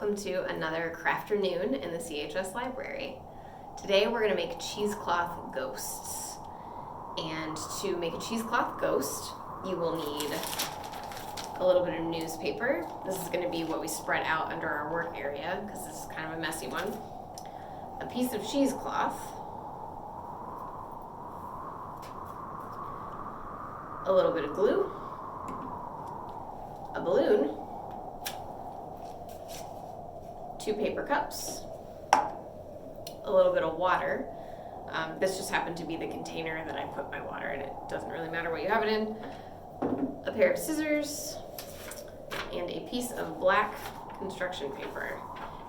welcome to another Crafternoon in the CHS library. Today we're going to make cheesecloth ghosts. And to make a cheesecloth ghost, you will need a little bit of newspaper. This is going to be what we spread out under our work area because this is kind of a messy one. A piece of cheesecloth, a little bit of glue, a balloon, 2 paper cups, a little bit of water. This just happened to be the container that I put my water in. It doesn't really matter what you have it in. A pair of scissors and a piece of black construction paper.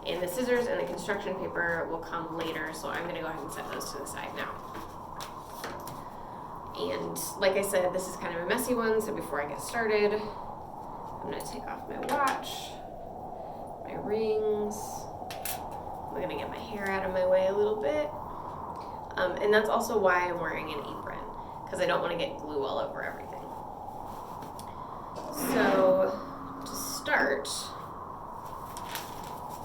And the scissors and the construction paper will come later, so I'm going to go ahead and set those to the side now. And like I said, this is kind of a messy one, so before I get started, I'm going to take off my watch, my rings. I'm going to get my hair out of my way a little bit. And that's also why I'm wearing an apron, because I don't want to get glue all over everything. So to start,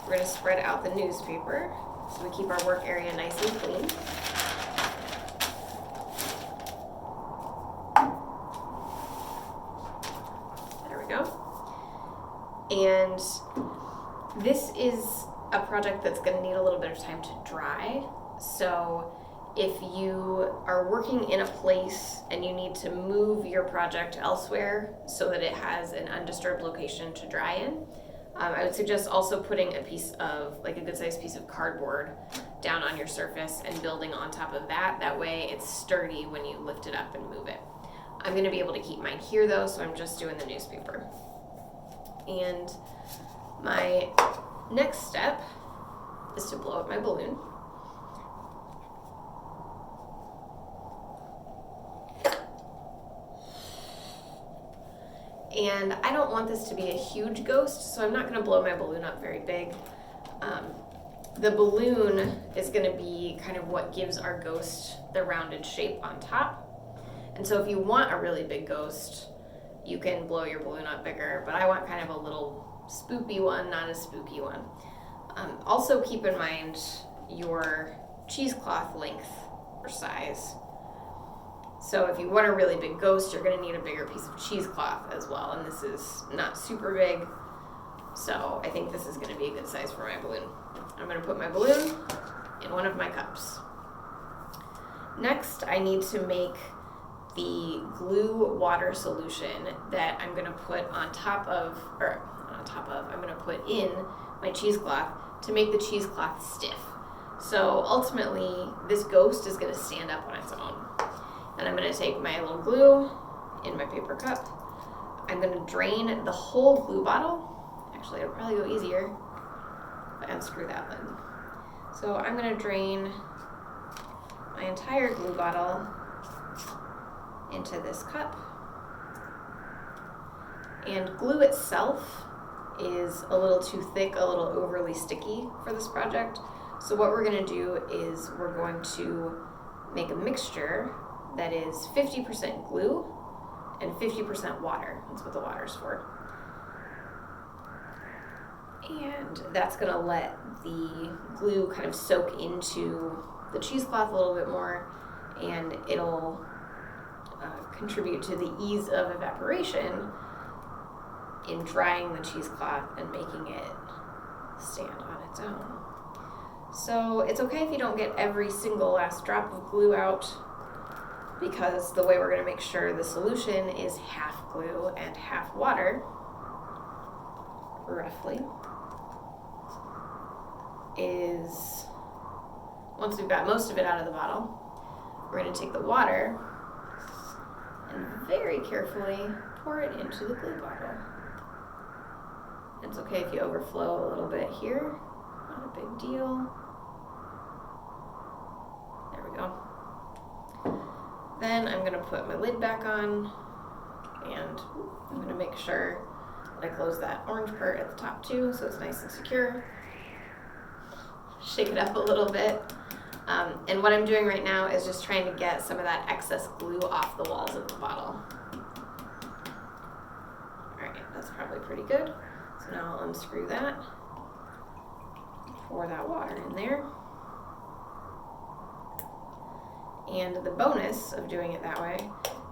we're going to spread out the newspaper so we keep our work area nice and clean. There we go. And this is a project that's going to need a little bit of time to dry. So if you are working in a place and you need to move your project elsewhere so that it has an undisturbed location to dry in, I would suggest also putting a piece of, like a good sized piece of cardboard down on your surface and building on top of that. That way it's sturdy when you lift it up and move it. I'm going to be able to keep mine here though, so I'm just doing the newspaper. And my next step is to blow up my balloon. And I don't want this to be a huge ghost, so I'm not going to blow my balloon up very big. The balloon is going to be kind of what gives our ghost the rounded shape on top. And so if you want a really big ghost, you can blow your balloon up bigger, but I want kind of a little spoopy one, not a spooky one. Also keep in mind your cheesecloth length or size. So if you want a really big ghost, you're going to need a bigger piece of cheesecloth as well, and this is not super big, so I think this is going to be a good size for my balloon. I'm going to put my balloon in one of my cups. Next, I need to make the glue water solution that I'm going to put I'm going to put in my cheesecloth to make the cheesecloth stiff. So ultimately, this ghost is going to stand up on its own. And I'm going to take my little glue in my paper cup. I'm going to drain the whole glue bottle. Actually, it'll probably go easier if I unscrew that lid. So I'm going to drain my entire glue bottle into this cup. And glue itself is a little too thick, a little overly sticky for this project. So what we're going to do is we're going to make a mixture that is 50% glue and 50% water. That's what the water's for. And that's going to let the glue kind of soak into the cheesecloth a little bit more, and it'll contribute to the ease of evaporation in drying the cheesecloth and making it stand on its own. So it's okay if you don't get every single last drop of glue out, because the way we're going to make sure the solution is half glue and half water, roughly, is once we've got most of it out of the bottle, we're going to take the water and very carefully pour it into the glue bottle. It's okay if you overflow a little bit here, not a big deal. There we go. Then I'm going to put my lid back on, and I'm going to make sure that I close that orange part at the top too, so it's nice and secure. Shake it up a little bit. And what I'm doing right now is just trying to get some of that excess glue off the walls of the bottle. Alright, that's probably pretty good. So now I'll unscrew that. pour that water in there. And the bonus of doing it that way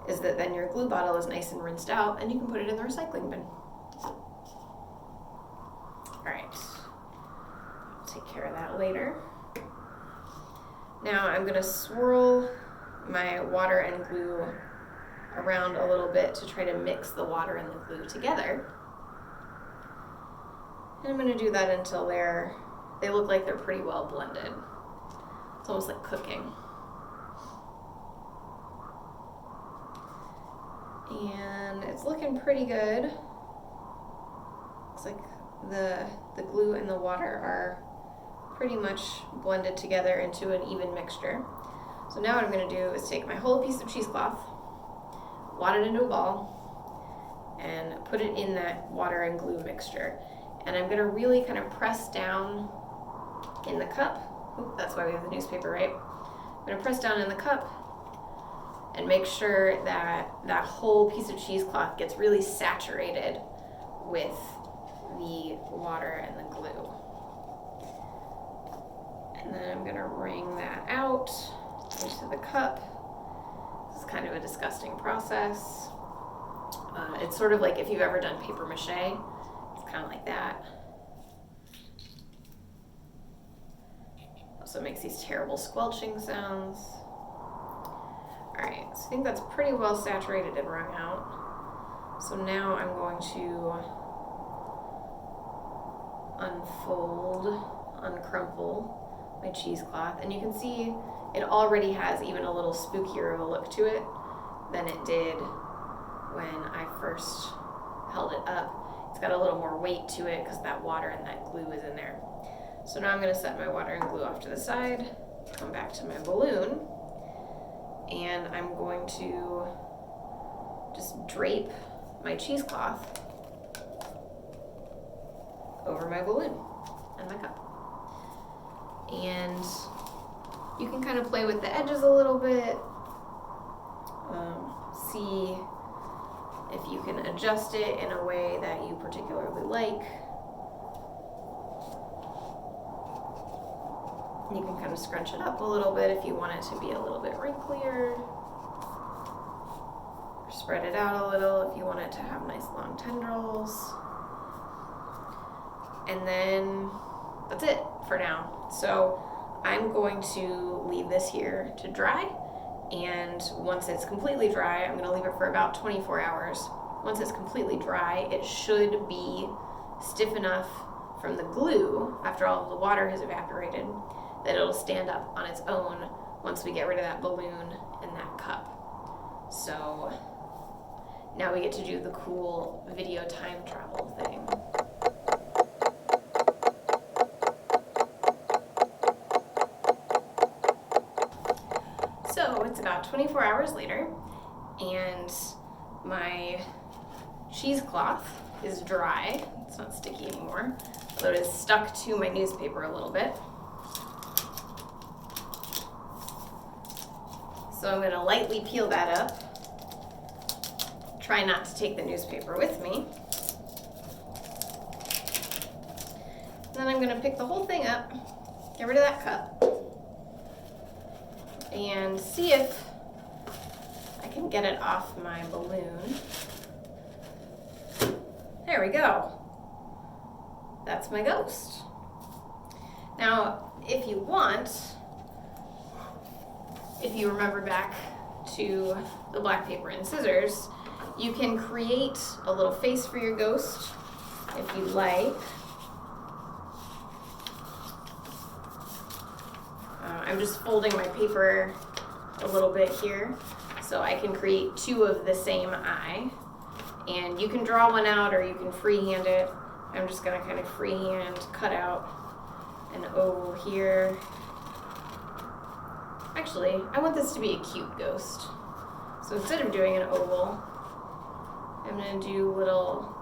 is that then your glue bottle is nice and rinsed out and you can put it in the recycling bin. All right, take care of that later. Now I'm gonna swirl my water and glue around a little bit to try to mix the water and the glue together. And I'm gonna do that until they look like they're pretty well blended. It's almost like cooking. And it's looking pretty good. Looks like the glue and the water are pretty much blended together into an even mixture. So now what I'm going to do is take my whole piece of cheesecloth, wad it into a ball, and put it in that water and glue mixture. And I'm going to really kind of press down in the cup. Oop, that's why we have the newspaper, right? I'm going to press down in the cup and make sure that that whole piece of cheesecloth gets really saturated with the water and the glue. And then I'm gonna wring that out into the cup. This is kind of a disgusting process. It's sort of like if you've ever done paper mache, it's kind of like that. Also makes these terrible squelching sounds. Alright, so I think that's pretty well saturated and wrung out. So now I'm going to uncrumple my cheesecloth. And you can see it already has even a little spookier of a look to it than it did when I first held it up. It's got a little more weight to it because that water and that glue is in there. So now I'm going to set my water and glue off to the side, come back to my balloon, and I'm going to just drape my cheesecloth over my balloon and my cup. And you can kind of play with the edges a little bit, see if you can adjust it in a way that you particularly like. You can kind of scrunch it up a little bit if you want it to be a little bit wrinklier. Or spread it out a little if you want it to have nice long tendrils. And then that's it for now. So I'm going to leave this here to dry. And once it's completely dry, I'm gonna leave it for about 24 hours. Once it's completely dry, it should be stiff enough from the glue, after all of the water has evaporated, that it'll stand up on its own once we get rid of that balloon and that cup. So now we get to do the cool video time travel thing. So it's about 24 hours later, and my cheesecloth is dry. It's not sticky anymore, although it is stuck to my newspaper a little bit. So I'm going to lightly peel that up. Try not to take the newspaper with me. Then I'm going to pick the whole thing up, get rid of that cup, and see if I can get it off my balloon. There we go. That's my ghost. Now, if you want, if you remember back to the black paper and scissors, you can create a little face for your ghost if you like. I'm just folding my paper a little bit here so I can create two of the same eye. And you can draw one out or you can freehand it. I'm just gonna kind of freehand cut out an O here. Actually, I want this to be a cute ghost. So instead of doing an oval, I'm gonna do little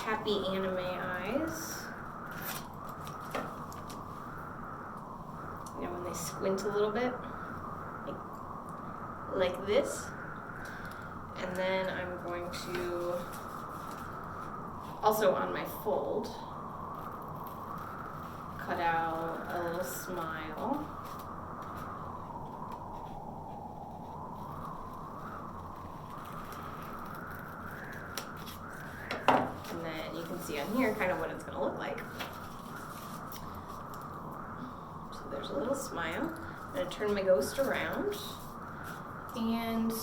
happy anime eyes. You know, when they squint a little bit, like this. And then I'm going to Also on my fold, cut out a little smile. And then you can see on here kind of what it's gonna look like. So there's a little smile. I'm gonna turn my ghost around. And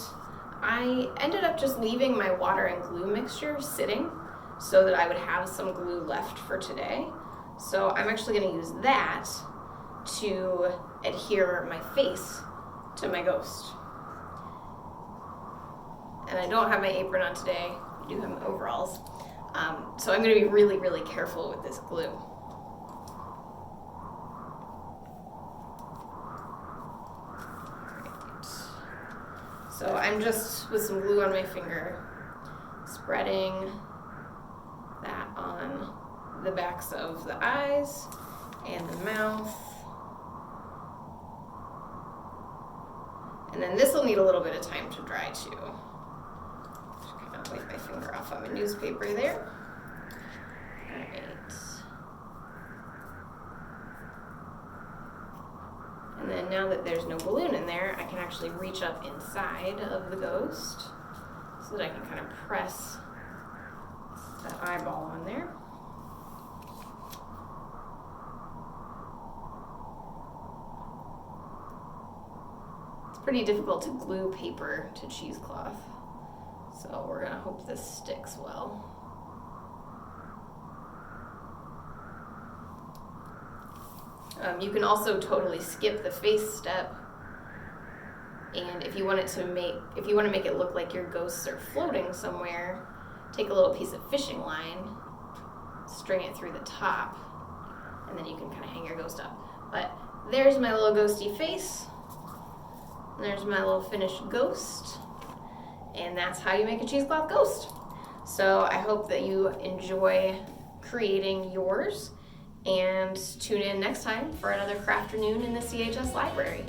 I ended up just leaving my water and glue mixture sitting so that I would have some glue left for today. So I'm actually gonna use that to adhere my face to my ghost. And I don't have my apron on today. I do have my overalls. So I'm gonna be really, really careful with this glue. So I'm just, with some glue on my finger, spreading that on the backs of the eyes and the mouth. And then this will need a little bit of time to dry too. Just kind of wipe my finger off on my newspaper there. All right. And then now that there's no balloon in there, I can actually reach up inside of the ghost so that I can kind of press that eyeball on there. It's pretty difficult to glue paper to cheesecloth, so we're gonna hope this sticks well. You can also totally skip the face step, and if you want to make it look like your ghosts are floating somewhere, take a little piece of fishing line, string it through the top, and then you can kind of hang your ghost up. But there's my little ghosty face, and there's my little finished ghost, and that's how you make a cheesecloth ghost. So I hope that you enjoy creating yours, and tune in next time for another Crafternoon in the CHS library.